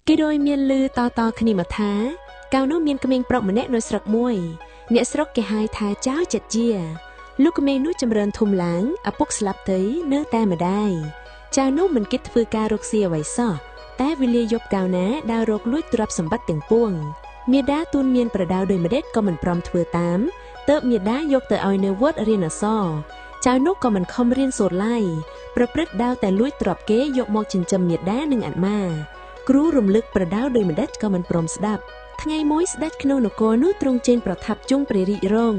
គេដោយមានលឺតគ្នាមកថាកាលនោះមានក្មេងប្រុសម្នាក់នៅស្រុកមួយអ្នកស្រុកគេហៅថាចៅចិត្តជាលោកក្មេងនោះចម្រើនធំឡើងឪពុកស្លាប់ទៅនៅតែម្ដាយចៅនោះមិនគិតធ្វើការរកស៊ីអ្វីសោះតែវេលាយប់កៅណាដើររកលួចទ្រព្យសម្បត្តិទាំងពួងមាតាទូនមានប្រដៅដោយម្ដេចក៏មិនព្រមធ្វើតាមទើបមាតាយកទៅឲ្យនៅវត្តរៀនអក្សរចៅនោះក៏មិនខំរៀនសូត្រឡើយប្រព្រឹត្តដាវតែលួចទ្រព្យគេយកមកចិញ្ចឹមមាតានិងអាត្មាគ្រូរំលឹកប្រដៅដោយម្ដេចក៏មិនព្រមស្ដាប់ថ្ងៃមួយស្ដេចក្នុងនគរនោះទ្រង់ចេញប្រថាប់ជុំព្រះរាជរង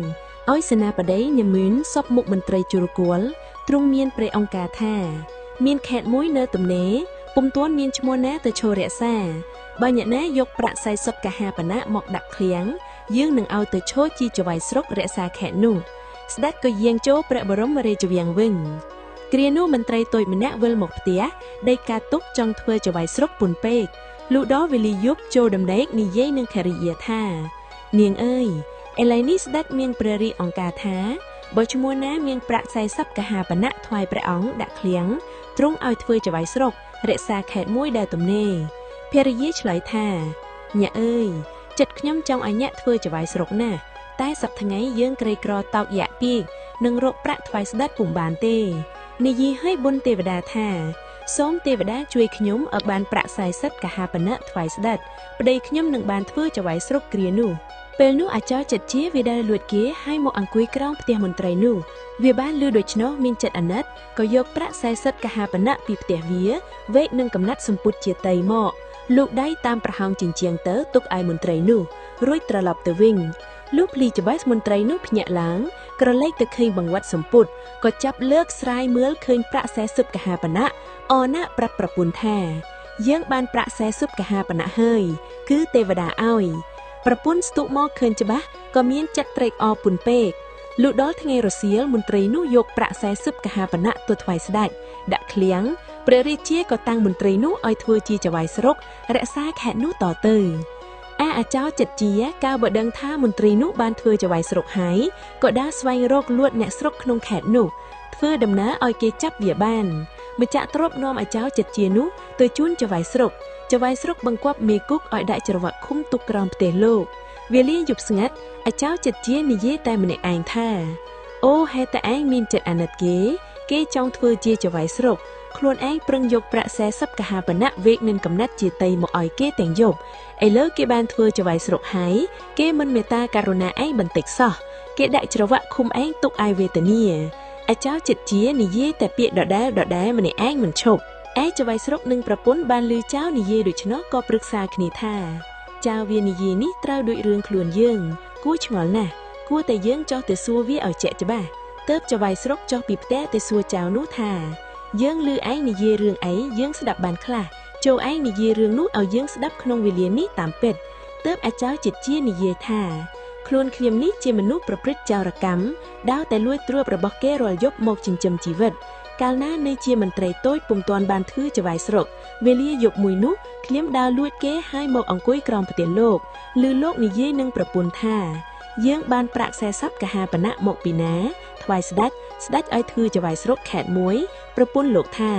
ឲ្យសេនាបតីញមឿនសពមុខមន្ត្រីជរគល់ទ្រង់មានព្រះអង្គការថាមានខេត្តមួយនៅទំនេរពុំទាន់មានឈ្មោះណាទៅចូលរក្សាបើអ្នកណាយកប្រាក់40កហាបណៈមកដាក់ឃ្លាំងយើងនឹងឲ្យទៅឈរជាចៅស្រុករក្សាខេត្តនោះស្ដេចក៏យាងចូលព្រះបរមរាជវាំងវិញគ្រានោះមន្ត្រីតូចម្នាក់វិលមកផ្ទះដេកការទុកចង់ធ្វើចៅស្រុកពុនពេកលុះដល់វេលាយប់ចូលដំណេកនិយាយនឹងភរិយាថានាងអើយឥឡូវនេះស្ដេចមានព្រះរាជអង្គការថាបើឈ្មោះណាមានប្រាក់40កហាបណៈថ្វាយព្រះអង្គដាក់ឃ្លាំងទ្រង់ឲ្យធ្វើចៅស្រុករក្សាខេត្តមួយដែលទំនេរភរិយាឆ្លើយថាញាក់អើយចិត្តខ្ញុំចង់ឲ្យញាក់ធ្វើចៅស្រុកណាស់តែសប្តាហ៍ថ្ងៃយើងក្រីក្រតោកយ៉ាក់ពីកនឹងរកប្រាក់ថ្វាយស្ដេចពុំបានទេនិយាយឲ្យបុណ្យទេវតាថាសូមទេវតាជួយខ្ញុំឲ្យបានប្រាក់40កហាបណៈថ្វាយស្ដេចប្តីខ្ញុំនឹងបានធ្វើចៅស្រុកគ្រានោះពេលនោះអាចោចិត្តជាវាដែលលួចគេឲ្យមកអង្គុយក្រោមផ្ទះមន្ត្រីនោះវាបានលឺដូច្នោះមានចិត្តអាណិតក៏យកប្រាក់40កហាបណៈពីផ្ទះវាវែកនឹងកំណាត់សម្ពុតជាតីមកលោកដៃតាមប្រហោងចិញ្ចៀងទៅទុកឲ្យមន្ត្រីនោះរួចត្រឡប់ទៅវិញលុះភ្លីច្បៃមន្ត្រីនោះភ្ញាក់ឡើងក្រឡេកទៅឃើញបង្វត្តសម្ពុតក៏ចាប់លើកស្រាយមើលឃើញប្រាក់40កហាបណៈអណាប្រាប់ប្រពន្ធថាយើងបានប្រាក់40កហាបណៈហើយគឺទេវតាឲ្យប្រពន្ធស្ទុកមកឃើញច្បាស់ក៏មានចិត្តត្រេកអរពុនពេកលុះដល់ថ្ងៃរសៀលមន្ត្រីនោះយកប្រាក់40កហាបណៈទៅថ្វាយស្ដេចដាក់ឃ្លាំងព្រះរាជាក៏តាំងមន្ត្រីនោះឲ្យធ្វើជាចៅស្រុករក្សាខេត្តនោះតទៅអាចោចិត្តជាកាលបើដឹងថាមន្ត្រីនោះបានធ្វើចៅស្រុកហើយក៏ដើរស្វែងរកលួចអ្នកស្រុកក្នុងខេត្តនោះធ្វើដំណើរឲ្យគេចាប់វាបានម្ចាក់ទ្រព្យនាំអាចោចិត្តជានោះទៅជូនចៅស្រុកបង្គាប់មេគុកឲ្យដាក់ច្រវាក់ឃុំទុកក្រោមផ្ទះលោកវេលាយប់ស្ងាត់អាចោចិត្តជានិយាយតែម្នាក់ឯងថាអូហេតុតែឯងមានចិត្តអាណិតគេចង់ធ្វើជាចៅស្រុកខ្លួនឯងប្រឹងយកប្រាក់40កហាបណៈវេកនឹងកំណាត់ជាតីមកឲ្យគេទាំងយប់ឥឡូវគេបានធ្វើចៅស្រុកហើយគេមិនមេត្តាករុណាឯងបន្តិចសោះគេដាក់ច្រវាក់ឃុំឯងទុកឲ្យវេទនាអាចោចិត្តជានិយាយតែពាក្យដដែលម្នាក់ឯងមិនឈប់ចៅស្រុកនិងប្រពន្ធបានឮចៅនិយាយដូច្នោះក៏ប្រឹក្សាគ្នាថាចៅវានិយាយនេះត្រូវដូចរឿងខ្លួនយើងគួរឆ្ងល់ណាស់គួរតែយើងចោះទៅសួរវាឲ្យជាក់ច្បាស់ទើបចៅស្រុកចោះពីផ្ទះទៅសួរចៅនោះថាយើងឮឯងនិយាយរឿងអីយើងស្ដាប់បានខ្លះចូលឯងនិយាយរឿងនោះឲ្យយើងស្ដាប់ក្នុងវេលានេះតាមពិតទើបអាចោចិត្តជានិយាយថាខ្លួនខ្ញុំនេះជាមនុស្សប្រព្រឹត្តចោរកម្មដើរតែលួចទ្រព្យរបស់គេរាល់យប់មកចិញ្ចឹមជីវិតកាលណានៅជាមន្ត្រីតូចពុំទាន់បានធ្វើចៅស្រុកវេលាយប់មួយនោះខ្ញុំដើរលួចគេឲ្យមកអង្គុយក្រោមផ្ទះលោកឮលោកនិយាយនឹងប្រពន្ធថាយើងបានប្រាក់40កហាបណៈមកពីណាថ្វាយស្ដេចឲ្យធ្វើចៅស្រុកខេត្តមួយប្រពន្ធលោកថា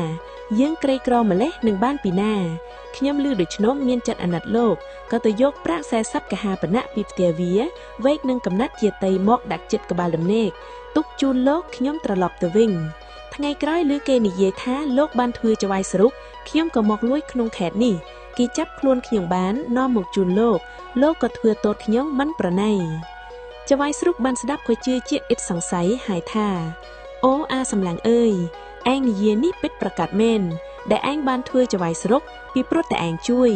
យើងក្រីក្រម្លេះនឹងបានពីណាខ្ញុំឮដូច្នោះមានចិត្តអាណិតលោកក៏ទៅយកប្រាក់40កហាបណៈពីផ្ទះវាវែកនឹងកំណាត់ជាតីមកដាក់ចិត្តក្បាលដំណេកទុកជូនលោកខ្ញុំត្រឡប់ទៅវិញថ្ងៃក្រោយឮគេនិយាយថាលោកបានធ្វើចៅស្រុកខ្ញុំក៏មកលួចក្នុងខេត្តនេះគេចាប់ខ្លួនខ្ញុំបាននាំមកជូនលោកក៏ធ្វើទោសខ្ញុំមិនប្រណីចៅស្រុកបានស្ដាប់ក៏ជឿជាក់ឥតសង្ស័យហើយថាអូអាសំឡាំងអើយឯងនិយាយនេះពិតប្រកបមែនដែលឯងបានធ្វើចៅស្រុកពីព្រោះតែឯងជួយ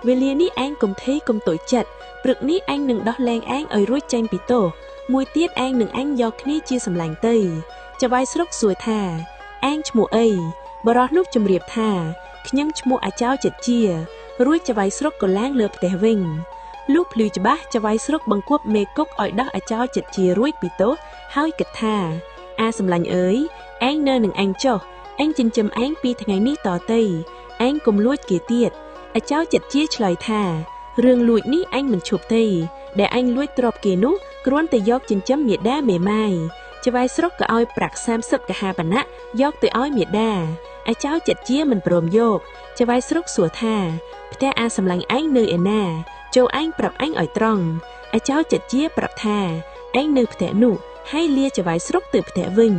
វេលានេះឯងកុំថេរកុំតូចចិត្តព្រឹកនេះឯងនឹងដោះលែងឯងឲ្យរួចចេញពីទោសមួយទៀតឯងនឹងអញយកគ្នាជាសម្លាញ់ទៅចៅស្រុកសួរថាឯងឈ្មោះអីបរោះនោះជម្រាបថាខ្ញុំឈ្មោះអាចោចិត្តជារួចចៅស្រុកក៏ឡើងលើផ្ទះវិញលុះភ្លឺច្បាស់ចៅស្រុកបង្គាប់មេគុកឲ្យដោះអាចោចិត្តជារួចពីទោសហើយគិតថាសម្លាញ់អើយឯងនៅនឹងអញចុះអញចិញ្ចឹមឯងពីថ្ងៃនេះតទៅឯងកុំលួចគេទៀតអាចោចិត្តជាឆ្លើយថារឿងលួចនេះអញមិនឈប់ទេដែលអញលួចទ្រព្យគេនោះគ្រាន់តែយកចិញ្ចឹមមាតាមេម៉ាយចៅស្រុកក៏ឲ្យប្រាក់30កហាបណៈយកទៅឲ្យមាតា ឯចៅចិត្តជាមិនព្រមយកចៅវាយស្រុកសួរថាផ្ទះអាសម្លាញ់ឯងនៅឯណាចូលឯងប្រាប់ឯងឲ្យត្រង់ឯចៅចិត្តជាប្រាប់ថាឯងនៅផ្ទះនោះហើយលាចៅវាយស្រុកទៅផ្ទះវិញ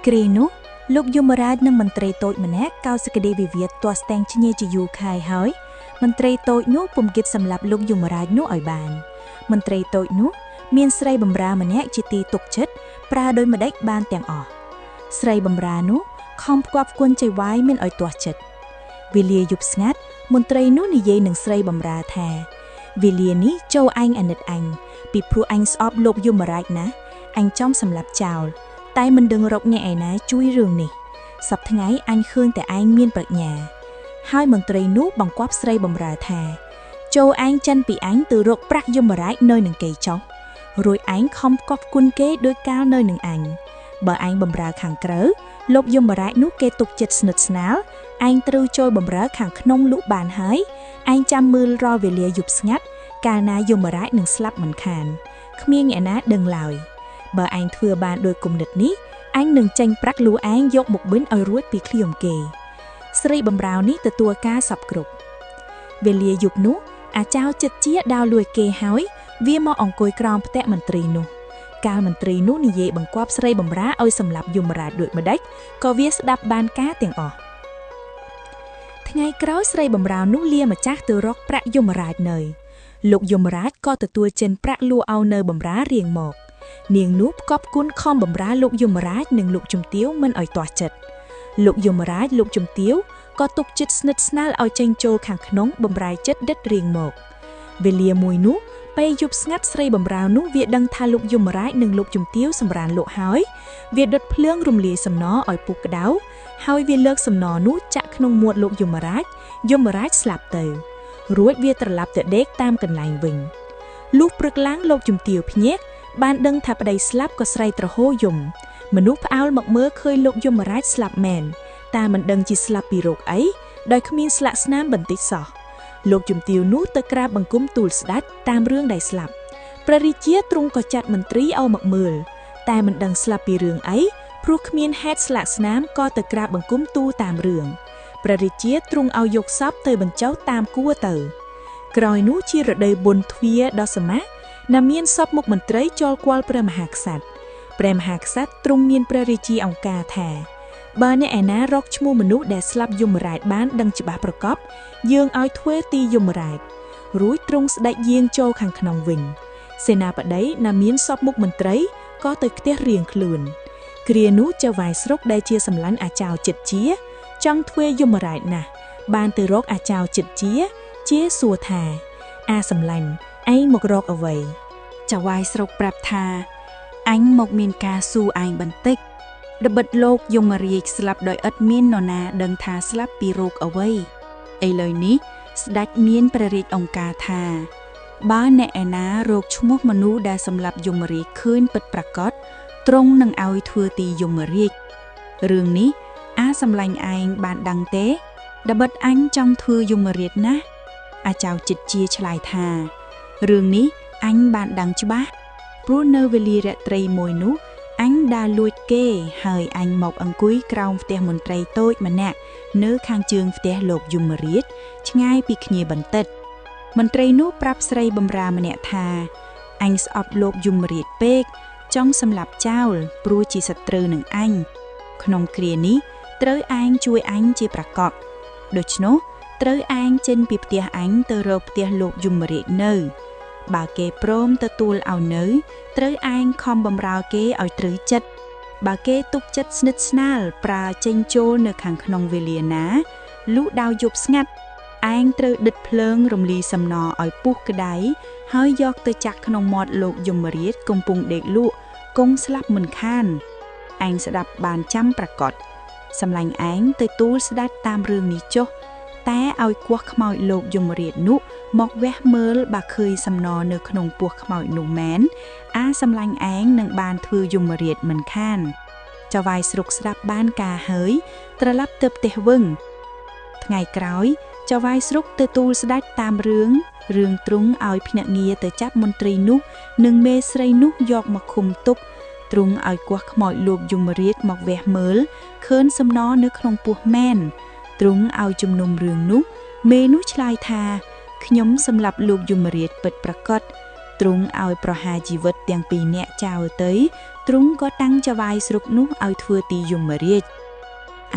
គ្រានោះលោកយមរាជនិងមន្ត្រីតូចម្នាក់កោសក្តីវិវាទទាស់ស្ទែងឈ្នាជាយូរខែហើយមន្ត្រីតូចនោះពុំគិតសម្លាប់លោកយមរាជនោះឲ្យបានមន្ត្រីតូចនោះមានស្រីបម្រើម្នាក់ជាទីទុកចិត្តប្រើដោយម្ដេចបានទាំងអស់ស្រីបម្រើនោះខំផ្គប់គុណចៃវាយមិនឲ្យទាស់ចិត្តវេលាយប់ស្ងាត់មន្ត្រីនោះនិយាយនឹងស្រីបម្រើថាវេលានេះចូលអញអាណិតអញពីព្រោះអញស្អប់លោកយមរាជណាអញចំសម្លាប់ចោលតែមិនដឹងរកអ្នកឯណាជួយរឿងនេះសប្តាហ៍ថ្ងៃអញឃើញតែឯងមានប្រាជ្ញាហើយមន្ត្រីនោះបង្គាប់ស្រីបម្រើថាចូលឯងចិនពីអញទៅរកប្រាក់យមរាជនៅនឹងគេចុះរួចឯងខំផ្គប់គុណគេដោយកាលនៅនឹងអញបើឯងបម្រើខាងក្រៅលោកយមរាជនោះគេទុកចិត្តស្និទ្ធស្នាលឯងត្រូវចូលបម្រើខាងក្នុងលក់បានហើយឯងចាំមើលរាល់វេលាយប់ស្ងាត់កាលណាយមរាជនឹងស្លាប់មិនខានគ្មានអ្នកណាដឹងឡើយបើឯងធ្វើបានដោយគំនិតនេះអញនឹងចេញប្រាក់លួឯងយកមកបិណ្ឌឲ្យរួចពីឃ្លាមគេស្រីបម្រើនេះទទួលការសពគ្រប់វេលាយប់នោះអាចៅចិត្តជាដាវលួយគេហើយវាមកអង្គុយក្រោមផ្ទះមន្ត្រីនោះកាលមន្ត្រីនោះនិយាយបង្គាប់ស្រីបម្រើឲ្យសម្លាប់យមរាជដូចម្ដេចក៏វាស្ដាប់បានការទាំងអស់ថ្ងៃក្រោយស្រីបម្រើនោះលាម្ចាស់ទៅរកប្រាក់យមរាជនៅលោកយមរាជក៏ទទួលចិនប្រាក់លួឲ្យនៅបម្រើរៀងមកនាងនោះផ្គប់គុណខំបម្រើលោកយមរាជនិងលោកជំទាវមិនឲ្យទាស់ចិត្តលោកយមរាជលោកជំទាវក៏ទុកចិត្តស្និទ្ធស្នាលឲ្យចេញចូលខាងក្នុងបម្រើចិត្តដិតរៀងមកវេលាមួយនោះពេលយប់ស្ងាត់ស្រីបម្រើនោះវាដឹងថាលោកយមរាជនិងលោកជំទាវសម្រានលោកហើយវាដុតភ្លើងរំលាយសំណឲ្យពុះក្តៅហើយវាលើកសំណនោះចាក់ក្នុងមាត់លោកយមរាជស្លាប់ទៅរួចវាត្រឡប់ទៅដេកតាមកន្លែងវិញលុះព្រឹកឡើងលោកជំទាវភ្ញាក់បានដឹងថាប្តីស្លាប់ក៏ស្រែកទ្រហោយំមនុស្សផ្អើលមកមើលឃើញលោកយមរាជស្លាប់មែនតែមិនដឹងជាស្លាប់ពីរោគអីដោយគ្មានស្លាកស្នាមបន្តិចសោះលោកជំទាវនោះទៅក្រាបបង្គំទូលស្ដេចតាមរឿងដែលស្លាប់ព្រះរាជាទ្រង់ក៏ចាត់មន្ត្រីឲ្យមកមើលតែមិនដឹងស្លាប់ពីរឿងអីព្រោះគ្មានហេតុស្លាកស្នាមក៏ទៅក្រាបបង្គំទូលតាមរឿងព្រះរាជាទ្រង់ឲ្យយកសពទៅបញ្ចុះតាមគួរទៅក្រោយនោះជារដូវបុណ្យទ្វារដ៏សមៈដែលមានសពមុខមន្ត្រីចូលគាល់ព្រះមហាក្សត្រទ្រង់មានព្រះរាជាអង្គការថាបើអ្នកឯណារកឈ្មោះមនុស្សដែលស្លាប់យមរាជបានដឹងច្បាស់ប្រកបយើងឲ្យធ្វើទីយមរាជរួចទ្រង់ស្ដេចយាងចូលខាងក្នុងវិញសេនាបតីណាមានសពមុខមន្ត្រីក៏ទៅផ្ទះរៀងខ្លួនគ្រានោះចៅវាយស្រុកដែលជាសម្លាញ់អាចៅចិត្តជាចង់ធ្វើយមរាជណាស់បានទៅរកអាចៅចិត្តជាសួរថាអាសម្លាញ់ឯងមករកអ្វីចៅវាយស្រុកប្រាប់ថាអញមកមានការសួរឯងបន្តិចដបិតលោកយមរាជស្លាប់ដោយឥតមាននរណាដឹងថាស្លាប់ពីរោគអ្វីឥឡូវនេះស្ដេចមានព្រះរាជអង្គការថាបើអ្នកឯណារកឈ្មោះមនុស្សដែលសម្លាប់យមរាជឃើញពិតប្រាកដទ្រង់នឹងឲ្យធ្វើទីយមរាជរឿងនេះអាសម្លាញ់ឯងបានដឹងទេដបិតអញចង់ធ្វើយមរាជណាស់អាចៅចិត្តជាឆ្លើយថារឿងនេះអញបានដឹងច្បាស់ព្រោះនៅវេលារាត្រីមួយនោះអញដើរលួចគេហើយអញមកអង្គុយក្រោមផ្ទះមន្ត្រីតូចម្នាក់នៅខាងជើងផ្ទះលោកយមរាជឆ្ងាយពីគ្នាបន្តិចមន្ត្រីនោះប្រាប់ស្រីបម្រើម្នាក់ថាអញស្អប់លោកយមរាជពេកចង់សម្លាប់ចោលព្រោះជាសត្រូវនឹងអញក្នុងគ្រានេះត្រូវឯងជួយអញជាប្រកបដូច្នោះត្រូវឯងចេញពីផ្ទះអញទៅរកផ្ទះលោកយមរាជនៅបើគេព្រមទទួលឲ្យនៅត្រូវឯងខំបម្រើគេឲ្យត្រូវចិត្តបើគេទុកចិត្តស្និទ្ធស្នាលប្រើចេញចូលនៅខាងក្នុងវេលាណាលុះដាវយប់ស្ងាត់ឯងត្រូវដិតភ្លើងរំលីសំណឲ្យពុះក្តៅហើយយកទៅចាក់ក្នុងមាត់លោកយមរាជកំពុងដេកលក់គង់ស្លាប់មិនខានឯងស្ដាប់បានចាំប្រកបសម្លាញ់ឯងទៅទូលស្ដេចតាមរឿងនេះចុះតែឲ្យគោះខ្មោចលោកយមរាជនោះមកវះមើលបើឃើញសំណនៅក្នុងពោះខ្មោចនោះមែនអាសម្លាញ់ឯងនឹងបានធ្វើយមរាជមិនខានចៅវាយស្រុកស្ដាប់បានការហើយត្រឡប់ទៅផ្ទះវឹងថ្ងៃក្រោយចៅវាយស្រុកទៅទូលស្ដេចតាមរឿងទ្រង់ឲ្យភ្នាក់ងារទៅចាប់មន្ត្រីនោះនិងមេស្រីនោះយកមកឃុំទុក ទ្រង់ឲ្យគាស់ខ្មោចលោកយមរាជមកវះមើលឃើញសំណនៅក្នុងពោះមែនទ្រង់ឲ្យជំនុំរឿងនោះមេនោះឆ្លើយថាខ្ញុំសម្លាប់លោកយមរាជពិតប្រាកដទ្រង់ឲ្យប្រហារជីវិតទាំងពីរនាក់ចោលទៅទ្រង់ក៏តាំងចៅហ្វាយស្រុកនោះឲ្យធ្វើទីយមរាជ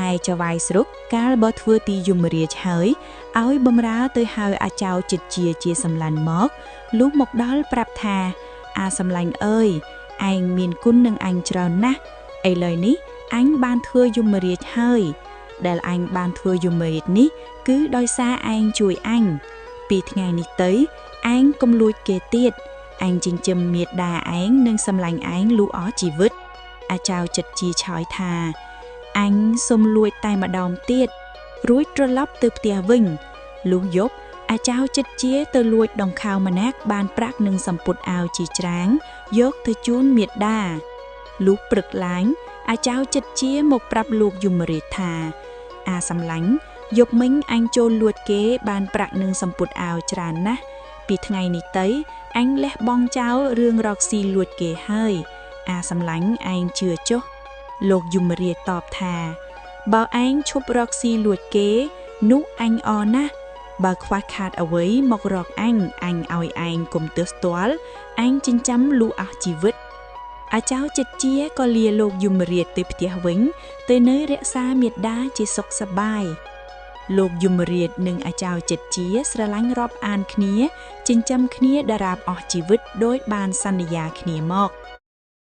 ឯចៅហ្វាយស្រុកកាលបើធ្វើទីយមរាជហើយឲ្យបំរើទៅហៅអាចៅចិត្តជាសម្លាញ់មកលុះមកដល់ប្រាប់ថាអាសម្លាញ់អើយឯងមានគុណនឹងអញច្រើនណាស់ឥឡូវនេះអញបានធ្វើយមរាជហើយដែលអញបានធ្វើយមរាជនេះគឺដោយសារឯងជួយអញពីថ្ងៃនេះទៅឯងកុំលួចគេទៀតអញចិញ្ចឹមមាតាឯងនិងសម្លាញ់ឯងលុះអស់ជីវិតអាចៅចិត្តជាឆោយថាអញសុំលួចតែម្ដងទៀតរួចត្រឡប់ទៅផ្ទះវិញលុះយប់អាចៅចិត្តជាទៅលួចដង្ខៅម្នាក់បានប្រាក់នឹងសម្ពុតអាវជាច្រាងយកទៅជូនមាតាលុះព្រឹកឡើងអាចៅចិត្តជាមកប្រាប់លោកយមរាជថាអាសម្លាញ់យប់មិញអញចូលលួចគេបានប្រាក់នឹងសម្ពុតអាវច្រើនណាស់ពីថ្ងៃនេះទៅអញលះបង់ចោលរឿងរកស៊ីលួចគេហើយអាសម្លាញ់ឯងជឿចុះលោកយមរាជតបថាបើឯងឈប់រកស៊ីលួចគេនោះអញអរណាស់បើខ្វះខាតអ្វីមករកអញឲ្យឯងកុំទើសទាល់អញចិញ្ចឹមលូអស់ជីវិតអាចៅចិត្តជាក៏លាលោកយមរាជទៅផ្ទះវិញទៅនៅរក្សាមាតាជាសុខសប្បាយលោកយមរាជនិងអាចៅចិត្តជាស្រឡាញ់រាប់អានគ្នាចិញ្ចឹមគ្នាដរាបអស់ជីវិតដោយបានសន្យាគ្នាមក